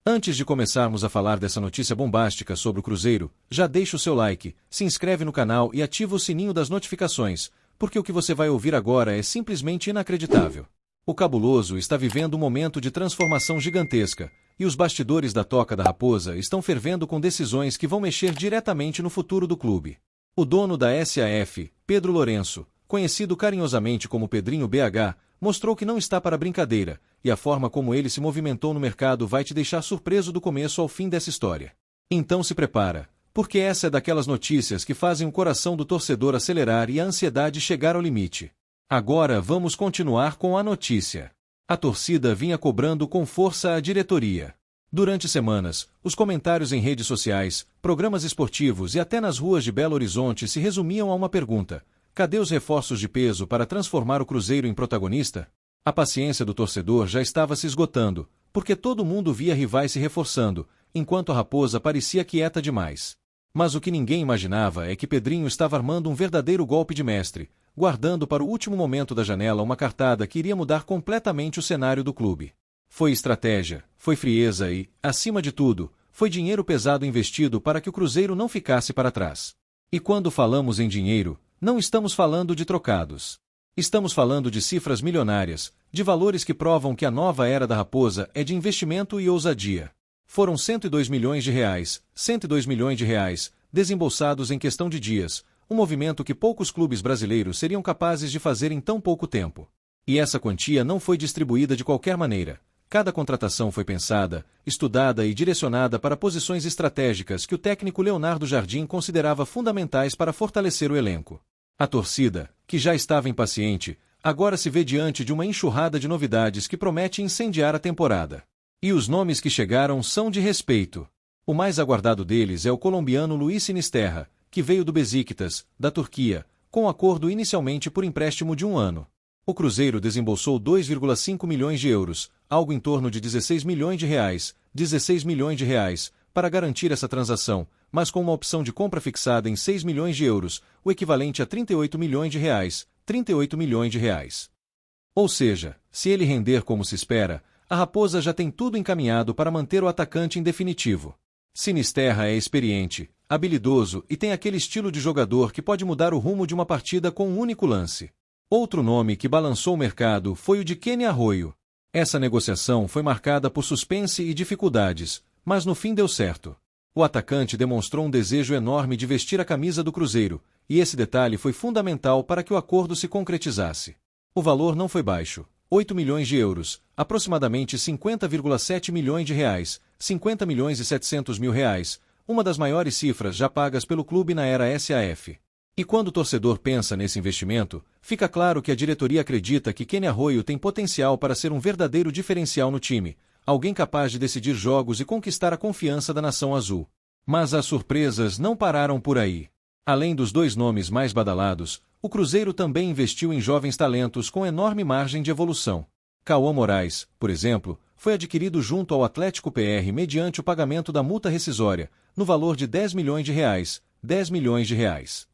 Antes de começarmos a falar dessa notícia bombástica sobre o Cruzeiro, já deixa o seu like, se inscreve no canal e ativa o sininho das notificações, porque o que você vai ouvir agora é simplesmente inacreditável. O Cabuloso está vivendo um momento de transformação gigantesca, e os bastidores da Toca da Raposa estão fervendo com decisões que vão mexer diretamente no futuro do clube. O dono da SAF, Pedro Lourenço, conhecido carinhosamente como Pedrinho BH, mostrou que não está para brincadeira, e a forma como ele se movimentou no mercado vai te deixar surpreso do começo ao fim dessa história. Então se prepara, porque essa é daquelas notícias que fazem o coração do torcedor acelerar e a ansiedade chegar ao limite. Agora vamos continuar com a notícia. A torcida vinha cobrando com força a diretoria. Durante semanas, os comentários em redes sociais, programas esportivos e até nas ruas de Belo Horizonte se resumiam a uma pergunta: cadê os reforços de peso para transformar o Cruzeiro em protagonista? A paciência do torcedor já estava se esgotando, porque todo mundo via rivais se reforçando, enquanto a Raposa parecia quieta demais. Mas o que ninguém imaginava é que Pedrinho estava armando um verdadeiro golpe de mestre, guardando para o último momento da janela uma cartada que iria mudar completamente o cenário do clube. Foi estratégia, foi frieza e, acima de tudo, foi dinheiro pesado investido para que o Cruzeiro não ficasse para trás. E quando falamos em dinheiro, não estamos falando de trocados. Estamos falando de cifras milionárias, de valores que provam que a nova era da Raposa é de investimento e ousadia. Foram 102 milhões de reais, 102 milhões de reais, desembolsados em questão de dias, um movimento que poucos clubes brasileiros seriam capazes de fazer em tão pouco tempo. E essa quantia não foi distribuída de qualquer maneira. Cada contratação foi pensada, estudada e direcionada para posições estratégicas que o técnico Leonardo Jardim considerava fundamentais para fortalecer o elenco. A torcida, que já estava impaciente, agora se vê diante de uma enxurrada de novidades que promete incendiar a temporada. E os nomes que chegaram são de respeito. O mais aguardado deles é o colombiano Luis Sinisterra, que veio do Besiktas, da Turquia, com acordo inicialmente por empréstimo de 1 ano. O Cruzeiro desembolsou 2,5 milhões de euros, algo em torno de 16 milhões de reais, 16 milhões de reais, para garantir essa transação, mas com uma opção de compra fixada em 6 milhões de euros, o equivalente a 38 milhões de reais, 38 milhões de reais. Ou seja, se ele render como se espera, a Raposa já tem tudo encaminhado para manter o atacante em definitivo. Sinisterra é experiente, habilidoso e tem aquele estilo de jogador que pode mudar o rumo de uma partida com um único lance. Outro nome que balançou o mercado foi o de Kenny Arroyo. Essa negociação foi marcada por suspense e dificuldades, mas no fim deu certo. O atacante demonstrou um desejo enorme de vestir a camisa do Cruzeiro, e esse detalhe foi fundamental para que o acordo se concretizasse. O valor não foi baixo, 8 milhões de euros, aproximadamente 50,7 milhões de reais, 50 milhões e 700 mil reais, uma das maiores cifras já pagas pelo clube na era SAF. E quando o torcedor pensa nesse investimento, fica claro que a diretoria acredita que Kenny Arroyo tem potencial para ser um verdadeiro diferencial no time, alguém capaz de decidir jogos e conquistar a confiança da nação azul. Mas as surpresas não pararam por aí. Além dos dois nomes mais badalados, o Cruzeiro também investiu em jovens talentos com enorme margem de evolução. Cauã Moraes, por exemplo, foi adquirido junto ao Atlético PR mediante o pagamento da multa rescisória, no valor de 10 milhões de reais, 10 milhões de reais.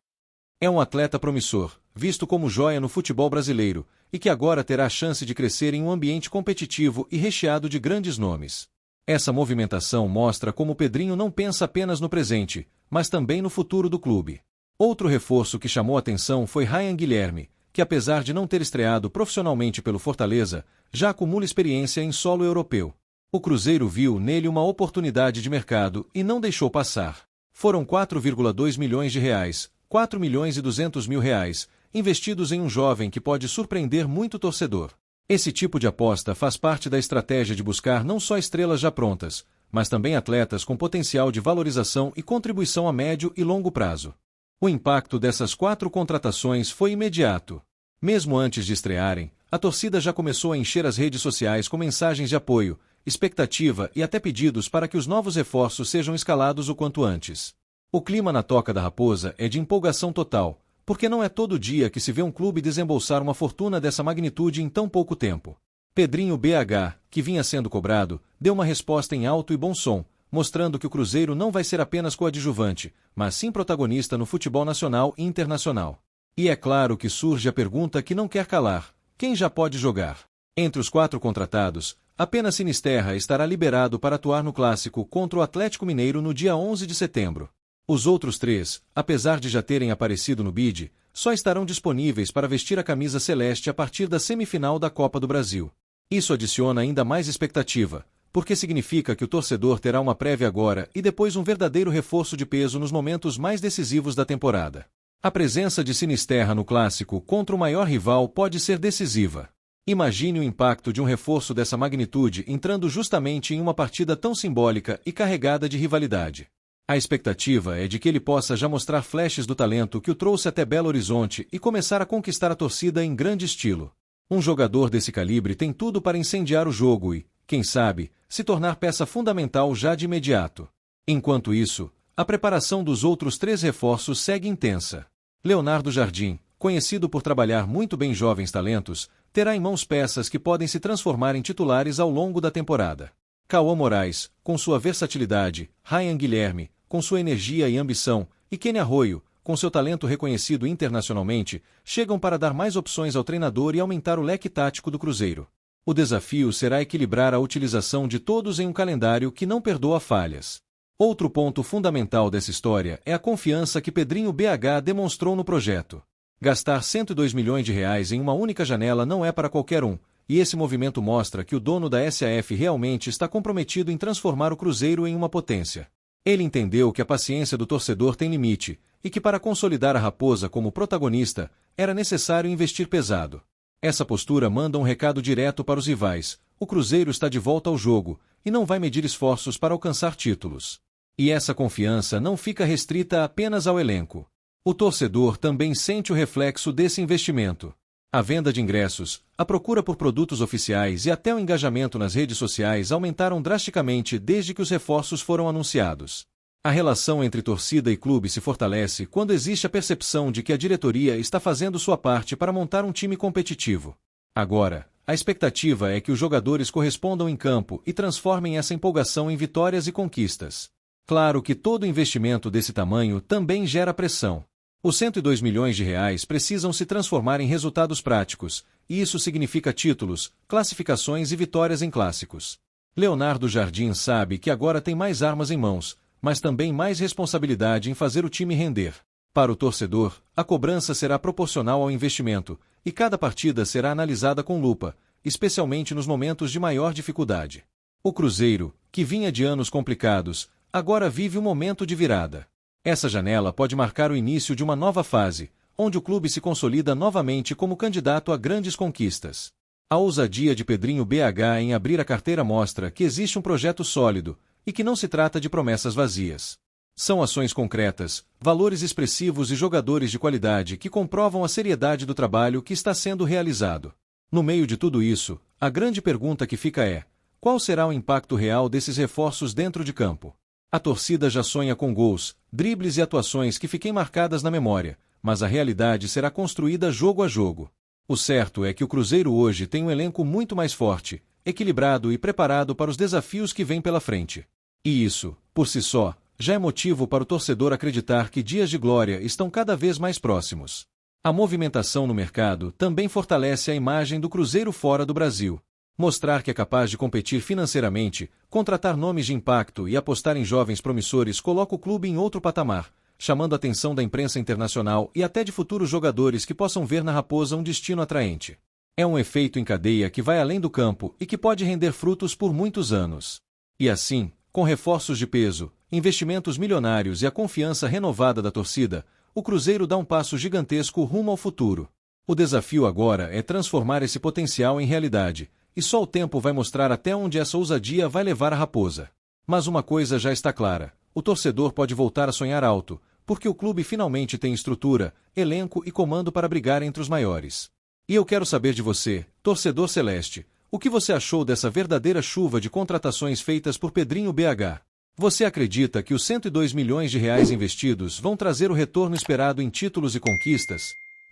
É um atleta promissor, visto como joia no futebol brasileiro, e que agora terá a chance de crescer em um ambiente competitivo e recheado de grandes nomes. Essa movimentação mostra como o Pedrinho não pensa apenas no presente, mas também no futuro do clube. Outro reforço que chamou atenção foi Ryan Guilherme, que apesar de não ter estreado profissionalmente pelo Fortaleza, já acumula experiência em solo europeu. O Cruzeiro viu nele uma oportunidade de mercado e não deixou passar. Foram 4,2 milhões de reais, 4 milhões e 200 mil reais, investidos em um jovem que pode surpreender muito torcedor. Esse tipo de aposta faz parte da estratégia de buscar não só estrelas já prontas, mas também atletas com potencial de valorização e contribuição a médio e longo prazo. O impacto dessas 4 contratações foi imediato. Mesmo antes de estrearem, a torcida já começou a encher as redes sociais com mensagens de apoio, expectativa e até pedidos para que os novos reforços sejam escalados o quanto antes. O clima na Toca da Raposa é de empolgação total, porque não é todo dia que se vê um clube desembolsar uma fortuna dessa magnitude em tão pouco tempo. Pedrinho BH, que vinha sendo cobrado, deu uma resposta em alto e bom som, mostrando que o Cruzeiro não vai ser apenas coadjuvante, mas sim protagonista no futebol nacional e internacional. E é claro que surge a pergunta que não quer calar: quem já pode jogar? Entre os 4 contratados, apenas Sinisterra estará liberado para atuar no clássico contra o Atlético Mineiro no dia 11 de setembro. Os outros 3, apesar de já terem aparecido no bid, só estarão disponíveis para vestir a camisa celeste a partir da semifinal da Copa do Brasil. Isso adiciona ainda mais expectativa, porque significa que o torcedor terá uma prévia agora e depois um verdadeiro reforço de peso nos momentos mais decisivos da temporada. A presença de Sinisterra no clássico contra o maior rival pode ser decisiva. Imagine o impacto de um reforço dessa magnitude entrando justamente em uma partida tão simbólica e carregada de rivalidade. A expectativa é de que ele possa já mostrar flashes do talento que o trouxe até Belo Horizonte e começar a conquistar a torcida em grande estilo. Um jogador desse calibre tem tudo para incendiar o jogo e, quem sabe, se tornar peça fundamental já de imediato. Enquanto isso, a preparação dos outros 3 reforços segue intensa. Leonardo Jardim, conhecido por trabalhar muito bem jovens talentos, terá em mãos peças que podem se transformar em titulares ao longo da temporada. Cauã Moraes, com sua versatilidade, Ryan Guilherme, com sua energia e ambição, e Kenny Arroio, com seu talento reconhecido internacionalmente, chegam para dar mais opções ao treinador e aumentar o leque tático do Cruzeiro. O desafio será equilibrar a utilização de todos em um calendário que não perdoa falhas. Outro ponto fundamental dessa história é a confiança que Pedrinho BH demonstrou no projeto. Gastar R$102 milhões em uma única janela não é para qualquer um, e esse movimento mostra que o dono da SAF realmente está comprometido em transformar o Cruzeiro em uma potência. Ele entendeu que a paciência do torcedor tem limite, e que para consolidar a Raposa como protagonista, era necessário investir pesado. Essa postura manda um recado direto para os rivais: o Cruzeiro está de volta ao jogo, e não vai medir esforços para alcançar títulos. E essa confiança não fica restrita apenas ao elenco. O torcedor também sente o reflexo desse investimento. A venda de ingressos, a procura por produtos oficiais e até o engajamento nas redes sociais aumentaram drasticamente desde que os reforços foram anunciados. A relação entre torcida e clube se fortalece quando existe a percepção de que a diretoria está fazendo sua parte para montar um time competitivo. Agora, a expectativa é que os jogadores correspondam em campo e transformem essa empolgação em vitórias e conquistas. Claro que todo investimento desse tamanho também gera pressão. Os R$102 milhões precisam se transformar em resultados práticos, e isso significa títulos, classificações e vitórias em clássicos. Leonardo Jardim sabe que agora tem mais armas em mãos, mas também mais responsabilidade em fazer o time render. Para o torcedor, a cobrança será proporcional ao investimento, e cada partida será analisada com lupa, especialmente nos momentos de maior dificuldade. O Cruzeiro, que vinha de anos complicados, agora vive um momento de virada. Essa janela pode marcar o início de uma nova fase, onde o clube se consolida novamente como candidato a grandes conquistas. A ousadia de Pedrinho BH em abrir a carteira mostra que existe um projeto sólido, e que não se trata de promessas vazias. São ações concretas, valores expressivos e jogadores de qualidade que comprovam a seriedade do trabalho que está sendo realizado. No meio de tudo isso, a grande pergunta que fica é: qual será o impacto real desses reforços dentro de campo? A torcida já sonha com gols, dribles e atuações que fiquem marcadas na memória, mas a realidade será construída jogo a jogo. O certo é que o Cruzeiro hoje tem um elenco muito mais forte, equilibrado e preparado para os desafios que vêm pela frente. E isso, por si só, já é motivo para o torcedor acreditar que dias de glória estão cada vez mais próximos. A movimentação no mercado também fortalece a imagem do Cruzeiro fora do Brasil. Mostrar que é capaz de competir financeiramente, contratar nomes de impacto e apostar em jovens promissores coloca o clube em outro patamar, chamando a atenção da imprensa internacional e até de futuros jogadores que possam ver na Raposa um destino atraente. É um efeito em cadeia que vai além do campo e que pode render frutos por muitos anos. E assim, com reforços de peso, investimentos milionários e a confiança renovada da torcida, o Cruzeiro dá um passo gigantesco rumo ao futuro. O desafio agora é transformar esse potencial em realidade, e só o tempo vai mostrar até onde essa ousadia vai levar a Raposa. Mas uma coisa já está clara: o torcedor pode voltar a sonhar alto, porque o clube finalmente tem estrutura, elenco e comando para brigar entre os maiores. E eu quero saber de você, torcedor celeste, o que você achou dessa verdadeira chuva de contratações feitas por Pedrinho BH? Você acredita que os R$102 milhões investidos vão trazer o retorno esperado em títulos e conquistas?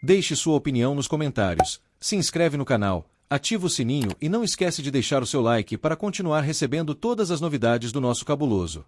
Deixe sua opinião nos comentários, se inscreve no canal, ativa o sininho e não esquece de deixar o seu like para continuar recebendo todas as novidades do nosso cabuloso.